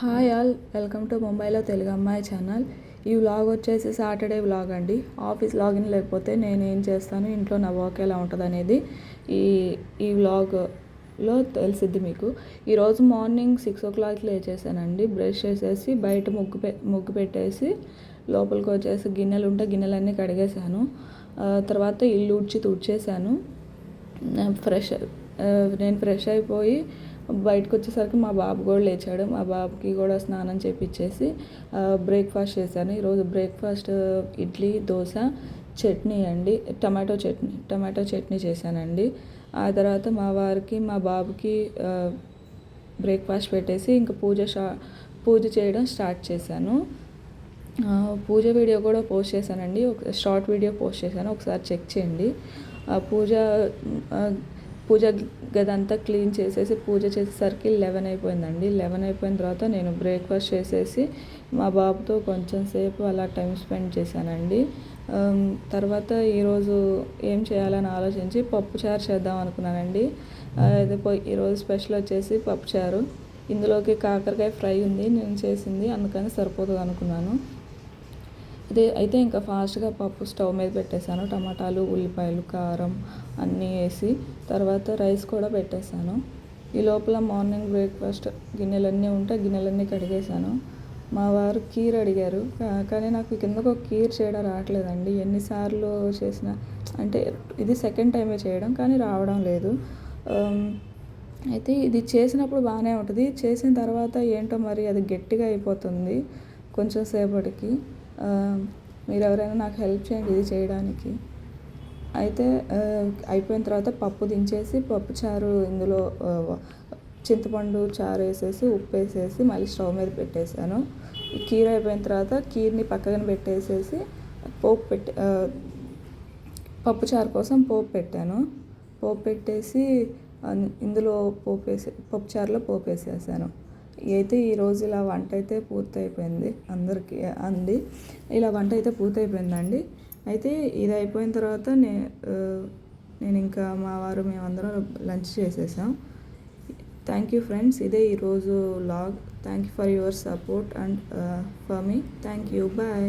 Hi all, welcome to ముంబైలో తెలుగు అమ్మాయి channel. ఈ వ్లాగ్ వచ్చేసి సాటర్డే వ్లాగ్ అండి. ఆఫీస్ లాగిన్ లేకపోతే నేను ఏం చేస్తాను, ఇంట్లో నా వర్క్ ఎలా ఉంటుంది అనేది ఈ ఈ వ్లాగ్లో తెలిసిద్ది మీకు. ఈరోజు మార్నింగ్ 6 o'clock లేచేసానండి. బ్రష్ చేసేసి బయట ముగ్గు పెట్టేసి లోపలికి వచ్చేసి గిన్నెలు ఉంటే గిన్నెలన్నీ కడిగేసాను. తర్వాత ఇల్లు తుడిచేసాను. నేను ఫ్రెష్ అయిపోయి బయటకు వచ్చేసరికి మా బాబు కూడా లేచాడు. మా బాబుకి కూడా స్నానం చేపించేసి బ్రేక్ఫాస్ట్ చేశాను. ఈరోజు బ్రేక్ఫాస్ట్ ఇడ్లీ, దోశ, చట్నీ అండి, టమాటో చట్నీ చేశానండి. ఆ తర్వాత మా వారికి మా బాబుకి బ్రేక్ఫాస్ట్ పెట్టేసి ఇంకా పూజ చేయడం స్టార్ట్ చేశాను. పూజ వీడియో కూడా పోస్ట్ చేశానండి, ఒక షార్ట్ వీడియో పోస్ట్ చేశాను, ఒకసారి చెక్ చేయండి. పూజ గది అంతా క్లీన్ చేసేసి పూజ చేసేసరికి 11 అయిపోయిందండి. 11 అయిపోయిన తర్వాత నేను బ్రేక్ఫాస్ట్ చేసేసి మా బాబుతో కొంచెం సేపు అలా టైం స్పెండ్ చేశానండి. తర్వాత ఈరోజు ఏం చేయాలని ఆలోచించి పప్పుచారు చేద్దాం అనుకున్నానండి. అయితే ఈరోజు స్పెషల్ వచ్చేసి పప్పుచారు. ఇందులోకి కాకరకాయ ఫ్రై ఉంది నేను చేసింది, అందుకని సరిపోతుంది అనుకున్నాను. అయితే ఇంకా ఫాస్ట్గా పప్పు స్టవ్ మీద పెట్టేశాను. టమాటాలు, ఉల్లిపాయలు, కారం అన్నీ వేసి తర్వాత రైస్ కూడా పెట్టేశాను. ఈ లోపల మార్నింగ్ బ్రేక్ఫాస్ట్ గిన్నెలన్నీ ఉంటే గిన్నెలన్నీ కడిగేశాను. మా వారు కీర్ అడిగారు, కానీ నాకు కిందకు కీర్ చేయడం రావట్లేదండి. ఎన్నిసార్లు చేసినా, అంటే ఇది సెకండ్ టైమే చేయడం కానీ రావడం లేదు. అయితే ఇది చేసినప్పుడు బాగానే ఉంటుంది, చేసిన తర్వాత ఏంటో మరి అది గట్టిగా అయిపోతుంది కొంచెం సేపటికి. మీరు ఎవరైనా నాకు హెల్ప్ చేయండి ఇది చేయడానికి. అయితే అయిపోయిన తర్వాత పప్పు దించేసి పప్పుచారు ఇందులో చింతపండు చారు వేసేసి ఉప్పు వేసేసి మళ్ళీ స్టవ్ మీద పెట్టేశాను. ఈ కీర్ అయిపోయిన తర్వాత కీర్ని పక్కన పెట్టేసేసి పప్పుచారు కోసం పోపు పెట్టాను. పోపు పెట్టేసి ఇందులో పప్పుచారులో పోపు వేసేసాను. అయితే ఈరోజు ఇలా వంట అయితే పూర్తయిపోయింది అందరికీ అంది. ఇలా వంట అయితే పూర్తయిపోయిందండి. అయితే ఇది అయిపోయిన తర్వాత నేను ఇంకా మా వారు మేమందరం లంచ్ చేసేసాం. థ్యాంక్ యూ ఫ్రెండ్స్, ఇదే ఈరోజు vlog. Thank you for your support and for మీ. Thank you, bye.